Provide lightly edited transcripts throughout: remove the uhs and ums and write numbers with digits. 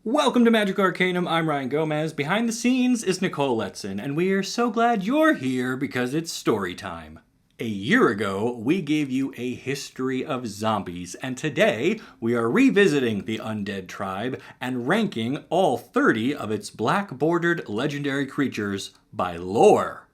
Welcome to Magic Arcanum, I'm Ryan Gomez. Behind the scenes is Nicole Letson, and we are so glad you're here because it's story time. A year ago, we gave you a history of zombies, and today we are revisiting the undead tribe and ranking all 30 of its black-bordered legendary creatures by lore.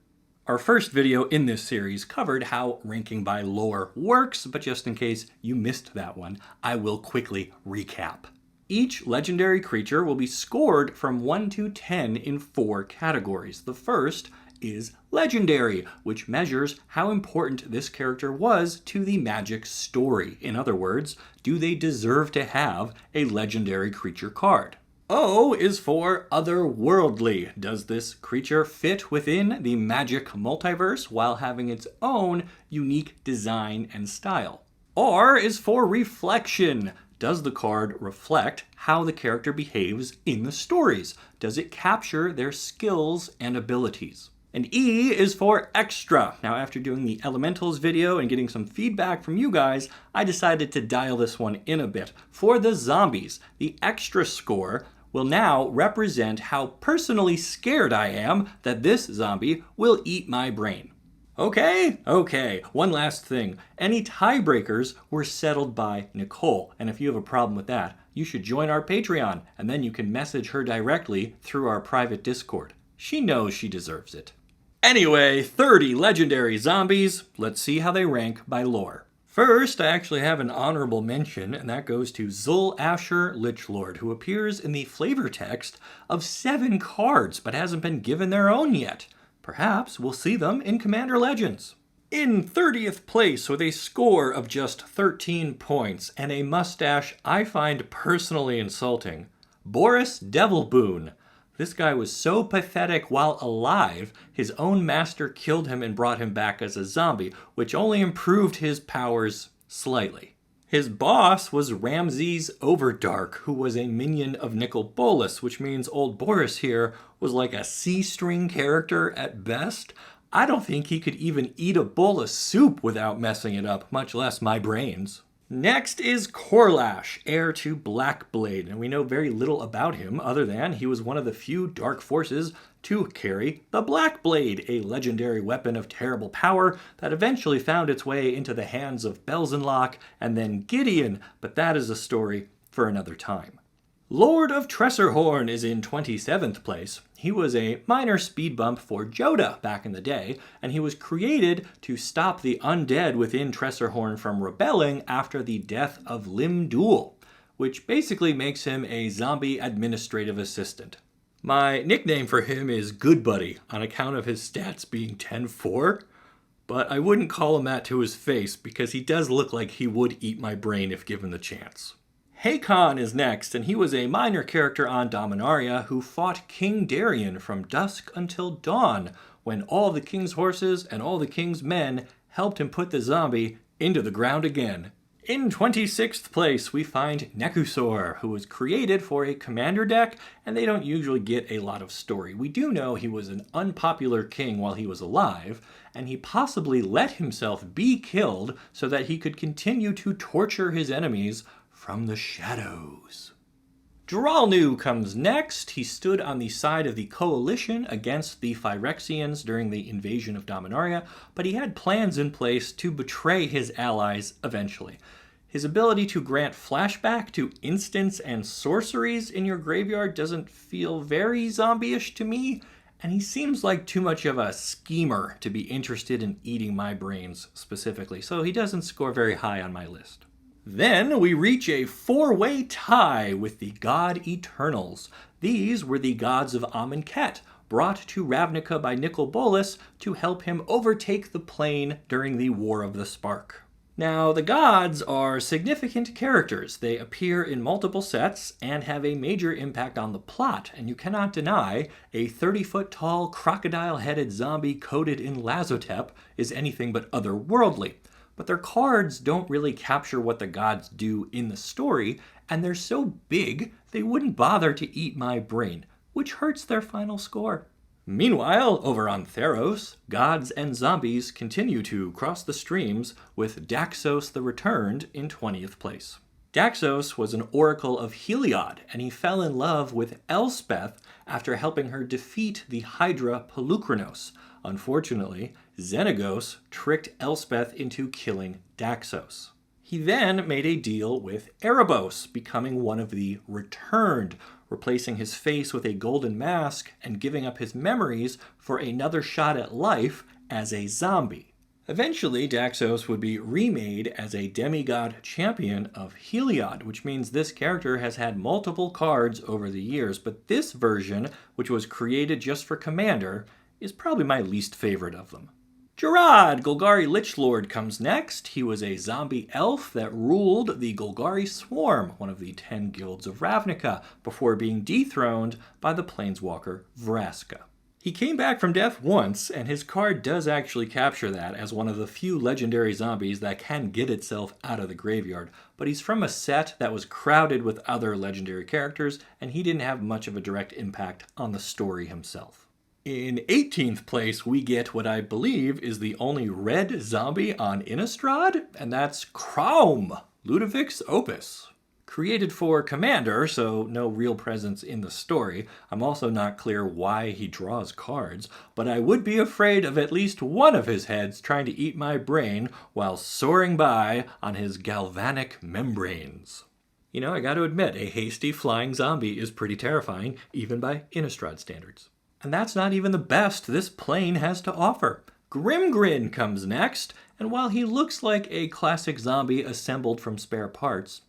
Our first video in this series covered how ranking by lore works, but just in case you missed that one, I will quickly recap. Each legendary creature will be scored from 1 to 10 in 4 categories. The first is legendary, which measures how important this character was to the Magic story. In other words, do they deserve to have a legendary creature card? O is for Otherworldly. Does this creature fit within the Magic multiverse while having its own unique design and style? R is for Reflection. Does the card reflect how the character behaves in the stories? Does it capture their skills and abilities? And E is for Extra. Now, after doing the Elementals video and getting some feedback from you guys, I decided to dial this one in a bit. For the zombies, the Extra score will now represent how personally scared I am that this zombie will eat my brain. Okay, one last thing. Any tiebreakers were settled by Nicole, and if you have a problem with that, you should join our Patreon, and then you can message her directly through our private Discord. She knows she deserves it. Anyway, 30 legendary zombies. Let's see how they rank by lore. First, I actually have an honorable mention, and that goes to Zul Asher Lich Lord, who appears in the flavor text of 7 cards, but hasn't been given their own yet. Perhaps we'll see them in Commander Legends. In 30th place with a score of just 13 points and a mustache I find personally insulting, Boris Devilboon. This guy was so pathetic while alive, his own master killed him and brought him back as a zombie, which only improved his powers slightly. His boss was Ramses Overdark, who was a minion of Nicol Bolas, which means old Boris here was like a C-string character at best. I don't think he could even eat a bowl of soup without messing it up, much less my brains. Next is Corelash, heir to Blackblade, and we know very little about him other than he was one of the few dark forces to carry the Blackblade, a legendary weapon of terrible power that eventually found its way into the hands of Belzenlock and then Gideon, but that is a story for another time. Lord of Tresserhorn is in 27th place. He was a minor speed bump for Joda back in the day, and he was created to stop the undead within Tresserhorn from rebelling after the death of Limdul, which basically makes him a zombie administrative assistant. My nickname for him is Good Buddy on account of his stats being 10-4, but I wouldn't call him that to his face because he does look like he would eat my brain if given the chance. Hakon is next, and he was a minor character on Dominaria who fought King Darien from dusk until dawn, when all the king's horses and all the king's men helped him put the zombie into the ground again. In 26th place, we find Nekusor, who was created for a commander deck, and they don't usually get a lot of story. We do know he was an unpopular king while he was alive, and he possibly let himself be killed so that he could continue to torture his enemies from the shadows. Dralnu comes next. He stood on the side of the coalition against the Phyrexians during the invasion of Dominaria, but he had plans in place to betray his allies eventually. His ability to grant flashback to instants and sorceries in your graveyard doesn't feel very zombie-ish to me, and he seems like too much of a schemer to be interested in eating my brains specifically, so he doesn't score very high on my list. Then we reach a 4-way tie with the God Eternals. These were the gods of Amonkhet, brought to Ravnica by Nicol Bolas to help him overtake the plane during the War of the Spark. Now, the gods are significant characters. They appear in multiple sets and have a major impact on the plot, and you cannot deny a 30-foot-tall, crocodile-headed zombie coated in Lazotep is anything but otherworldly. But their cards don't really capture what the gods do in the story, and they're so big they wouldn't bother to eat my brain, which hurts their final score. Meanwhile, over on Theros, gods and zombies continue to cross the streams with Daxos the Returned in 20th place. Daxos was an oracle of Heliod, and he fell in love with Elspeth after helping her defeat the Hydra Polukranos. Unfortunately, Xenagos tricked Elspeth into killing Daxos. He then made a deal with Erebos, becoming one of the Returned, replacing his face with a golden mask and giving up his memories for another shot at life as a zombie. Eventually, Daxos would be remade as a demigod champion of Heliod, which means this character has had multiple cards over the years, but this version, which was created just for Commander, is probably my least favorite of them. Girard, Golgari Lich Lord, comes next. He was a zombie elf that ruled the Golgari Swarm, one of the 10 guilds of Ravnica, before being dethroned by the planeswalker Vraska. He came back from death once, and his card does actually capture that as one of the few legendary zombies that can get itself out of the graveyard, but he's from a set that was crowded with other legendary characters, and he didn't have much of a direct impact on the story himself. In 18th place, we get what I believe is the only red zombie on Innistrad, and that's Kraum, Ludovic's Opus. Created for Commander, so no real presence in the story. I'm also not clear why he draws cards, but I would be afraid of at least one of his heads trying to eat my brain while soaring by on his galvanic membranes. You know, I gotta admit, a hasty flying zombie is pretty terrifying, even by Innistrad standards. And that's not even the best this plane has to offer. Grimgrin comes next, and while he looks like a classic zombie assembled from spare parts,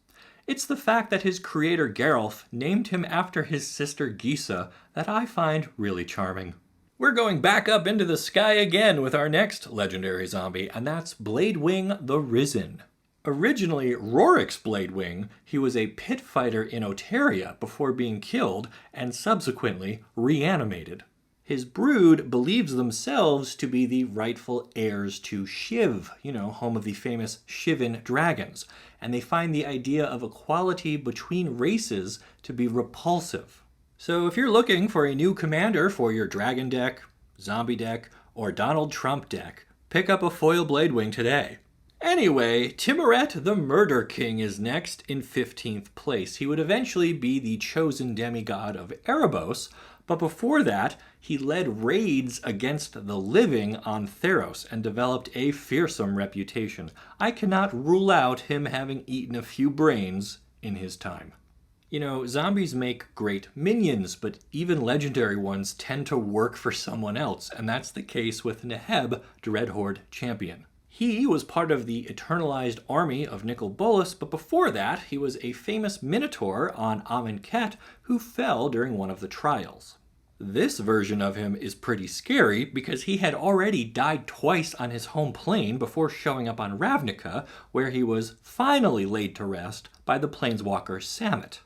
it's the fact that his creator Geralf named him after his sister Glissa that I find really charming. We're going back up into the sky again with our next legendary zombie, and that's Bladewing the Risen. Originally Rorik's Bladewing, he was a pit fighter in Oteria before being killed and subsequently reanimated. His brood believes themselves to be the rightful heirs to Shiv, home of the famous Shivan dragons, and they find the idea of equality between races to be repulsive. So if you're looking for a new commander for your dragon deck, zombie deck, or Donald Trump deck, pick up a foil Bladewing today. Anyway, Timoret the Murder King is next in 15th place. He would eventually be the chosen demigod of Erebos, but before that, he led raids against the living on Theros and developed a fearsome reputation. I cannot rule out him having eaten a few brains in his time. Zombies make great minions, but even legendary ones tend to work for someone else, and that's the case with Nahem, Dreadhorde Champion. He was part of the eternalized army of Nicol Bolas, but before that, he was a famous minotaur on Amonkhet who fell during one of the trials. This version of him is pretty scary because he had already died twice on his home plane before showing up on Ravnica, where he was finally laid to rest by the planeswalker Samut.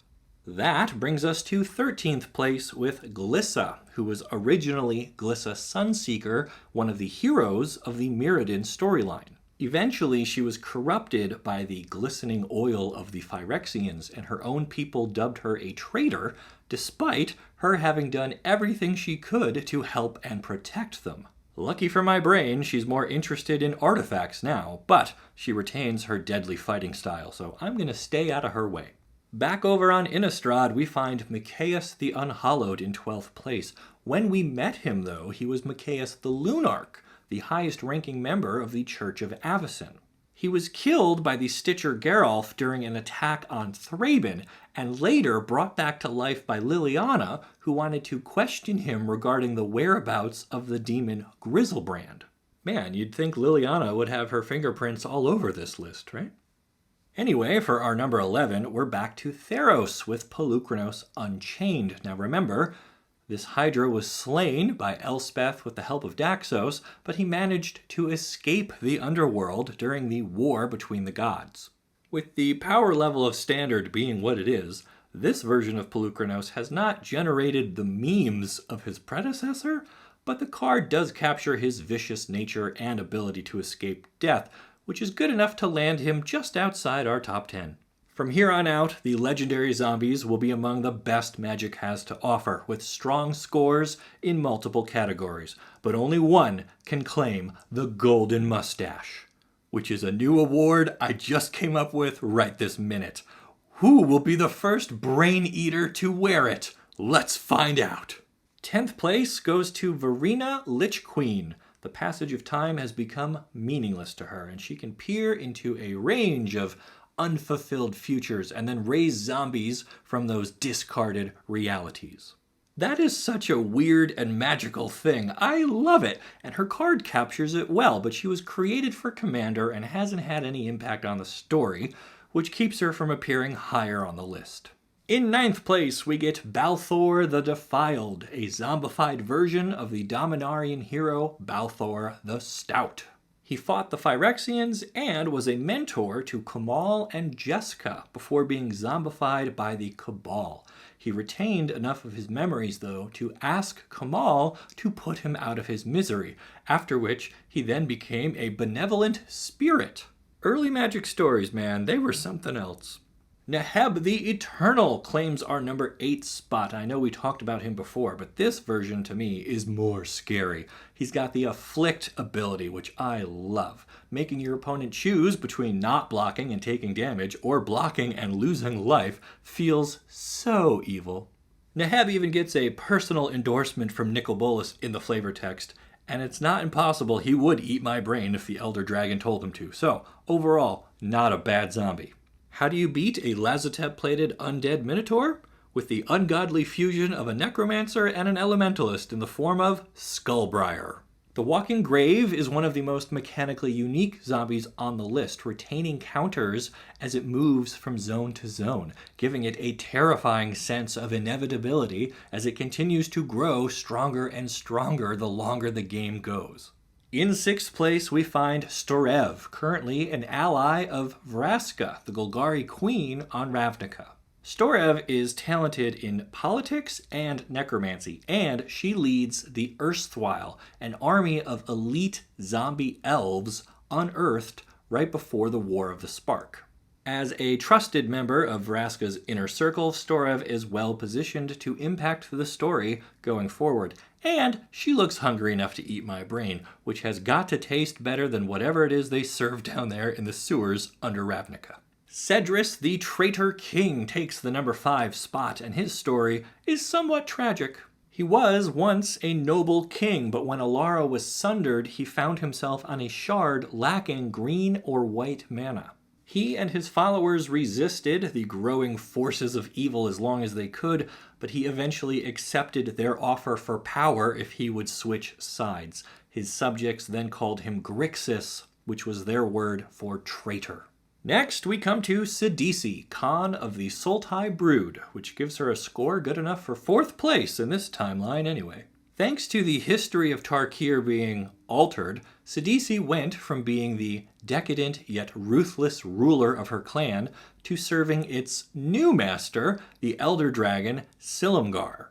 That brings us to 13th place with Glissa, who was originally Glissa Sunseeker, one of the heroes of the Mirrodin storyline. Eventually, she was corrupted by the glistening oil of the Phyrexians, and her own people dubbed her a traitor, despite her having done everything she could to help and protect them. Lucky for my brain, she's more interested in artifacts now, but she retains her deadly fighting style, so I'm going to stay out of her way. Back over on Innistrad, we find Mikaeus the Unhallowed in 12th place. When we met him, though, he was Mikaeus the Lunarch, the highest-ranking member of the Church of Avacyn. He was killed by the Stitcher Geralf during an attack on Thraben, and later brought back to life by Liliana, who wanted to question him regarding the whereabouts of the demon Griselbrand. Man, you'd think Liliana would have her fingerprints all over this list, right? Anyway, for our number 11, we're back to Theros with Polukranos Unchained. Now remember, this Hydra was slain by Elspeth with the help of Daxos, but he managed to escape the underworld during the war between the gods. With the power level of Standard being what it is, this version of Polukranos has not generated the memes of his predecessor, but the card does capture his vicious nature and ability to escape death, which is good enough to land him just outside our top 10. From here on out, the legendary zombies will be among the best Magic has to offer, with strong scores in multiple categories, but only one can claim the Golden Mustache, which is a new award I just came up with right this minute. Who will be the first brain eater to wear it? Let's find out. 10th place goes to Verina, Lich Queen. The passage of time has become meaningless to her, and she can peer into a range of unfulfilled futures and then raise zombies from those discarded realities. That is such a weird and magical thing. I love it, and her card captures it well, but she was created for Commander and hasn't had any impact on the story, which keeps her from appearing higher on the list. In 9th place, we get Balthor the Defiled, a zombified version of the Dominarian hero Balthor the Stout. He fought the Phyrexians and was a mentor to Kamal and Jessica before being zombified by the Cabal. He retained enough of his memories, though, to ask Kamal to put him out of his misery, after which he then became a benevolent spirit. Early magic stories, man, they were something else. Nahem the Eternal claims our number 8 spot. I know we talked about him before, but this version to me is more scary. He's got the Afflict ability, which I love, making your opponent choose between not blocking and taking damage or blocking and losing life feels so evil. Nahem even gets a personal endorsement from Nicol Bolas in the flavor text, and it's not impossible he would eat my brain if the Elder Dragon told him to. So, overall, not a bad zombie. How do you beat a Lazotep-plated undead Minotaur? With the ungodly fusion of a Necromancer and an Elementalist in the form of Skullbriar. The Walking Grave is one of the most mechanically unique zombies on the list, retaining counters as it moves from zone to zone, giving it a terrifying sense of inevitability as it continues to grow stronger and stronger the longer the game goes. In 6th place, we find Storev, currently an ally of Vraska, the Golgari queen on Ravnica. Storev is talented in politics and necromancy, and she leads the Erstwhile, an army of elite zombie elves unearthed right before the War of the Spark. As a trusted member of Vraska's inner circle, Storev is well positioned to impact the story going forward. And she looks hungry enough to eat my brain, which has got to taste better than whatever it is they serve down there in the sewers under Ravnica. Cedrus, the Traitor King, takes the number 5 spot, and his story is somewhat tragic. He was once a noble king, but when L.O.R.E was sundered, he found himself on a shard lacking green or white mana. He and his followers resisted the growing forces of evil as long as they could, but he eventually accepted their offer for power if he would switch sides. His subjects then called him Grixis, which was their word for traitor. Next, we come to Sadisi Khan of the Sultai Brood, which gives her a score good enough for 4th place in this timeline anyway. Thanks to the history of Tarkir being altered, Sadisi went from being the decadent yet ruthless ruler of her clan to serving its new master, the Elder Dragon Silumgar.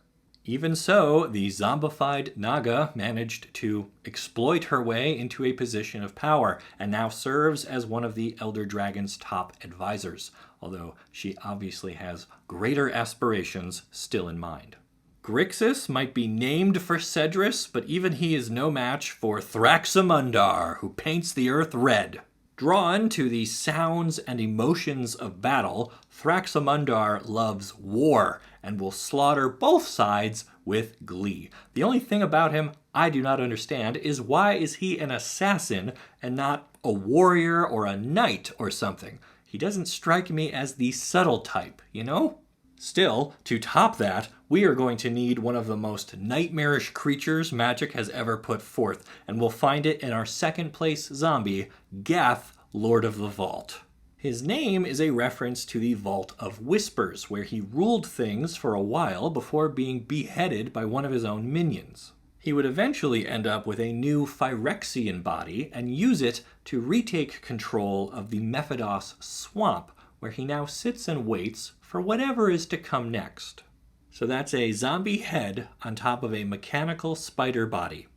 Even so, the zombified Naga managed to exploit her way into a position of power and now serves as one of the Elder Dragon's top advisors, although she obviously has greater aspirations still in mind. Grixis might be named for Cedrus, but even he is no match for Thraxamundar, who paints the earth red. Drawn to the sounds and emotions of battle, Thraxamundar loves war and will slaughter both sides with glee. The only thing about him I do not understand is why is he an assassin and not a warrior or a knight or something? He doesn't strike me as the subtle type, you know? Still, to top that, we are going to need one of the most nightmarish creatures Magic has ever put forth, and we'll find it in our 2nd place zombie, Geth, Lord of the Vault. His name is a reference to the Vault of Whispers, where he ruled things for a while before being beheaded by one of his own minions. He would eventually end up with a new Phyrexian body and use it to retake control of the Mephidos Swamp, where he now sits and waits for whatever is to come next. So that's a zombie head on top of a mechanical spider body.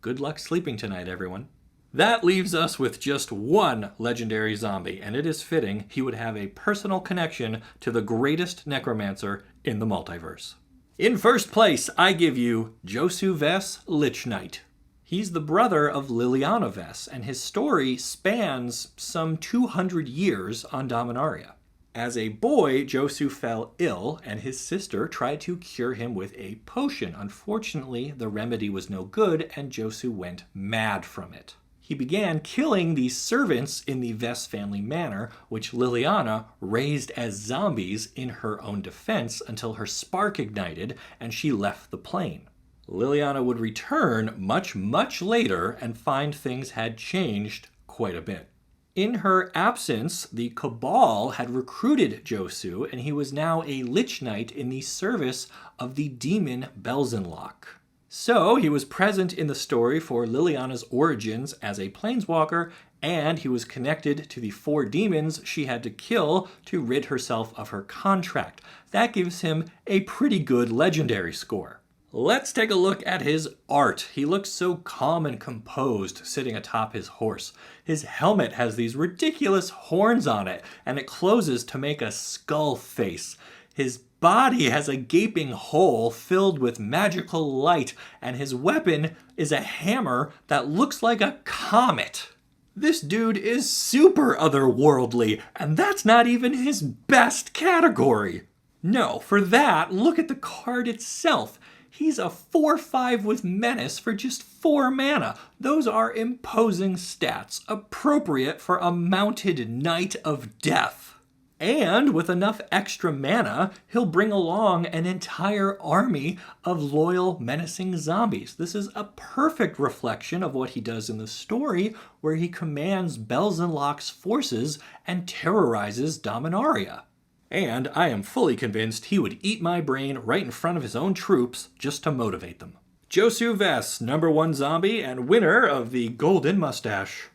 Good luck sleeping tonight, everyone. That leaves us with just one legendary zombie, and it is fitting he would have a personal connection to the greatest necromancer in the multiverse. In 1st place, I give you Josu Vess, Lich Knight. He's the brother of Liliana Vess, and his story spans some 200 years on Dominaria. As a boy, Josu fell ill, and his sister tried to cure him with a potion. Unfortunately, the remedy was no good, and Josu went mad from it. He began killing the servants in the Vess family manor, which Liliana raised as zombies in her own defense until her spark ignited and she left the plane. Liliana would return much later and find things had changed quite a bit. In her absence, the Cabal had recruited Josu, and he was now a Lich Knight in the service of the demon Belzenlok. So he was present in the story for Liliana's origins as a planeswalker, and he was connected to the 4 demons she had to kill to rid herself of her contract. That gives him a pretty good legendary score. Let's take a look at his art. He looks so calm and composed sitting atop his horse. His helmet has these ridiculous horns on it, and it closes to make a skull face. His body has a gaping hole filled with magical light, and his weapon is a hammer that looks like a comet. This dude is super otherworldly, and that's not even his best category. No, for that, look at the card itself. He's a 4/5 with Menace for just 4 mana. Those are imposing stats, appropriate for a mounted Knight of Death. And with enough extra mana, he'll bring along an entire army of loyal, menacing zombies. This is a perfect reflection of what he does in the story, where he commands Belzenlok's forces and terrorizes Dominaria. And I am fully convinced he would eat my brain right in front of his own troops just to motivate them. Josu Vess, #1 zombie and winner of the Golden Mustache.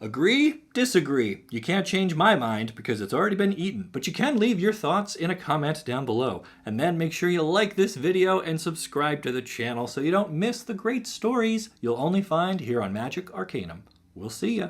Agree? Disagree? You can't change my mind because it's already been eaten, but you can leave your thoughts in a comment down below. And then make sure you like this video and subscribe to the channel so you don't miss the great stories you'll only find here on Magic Arcanum. We'll see ya.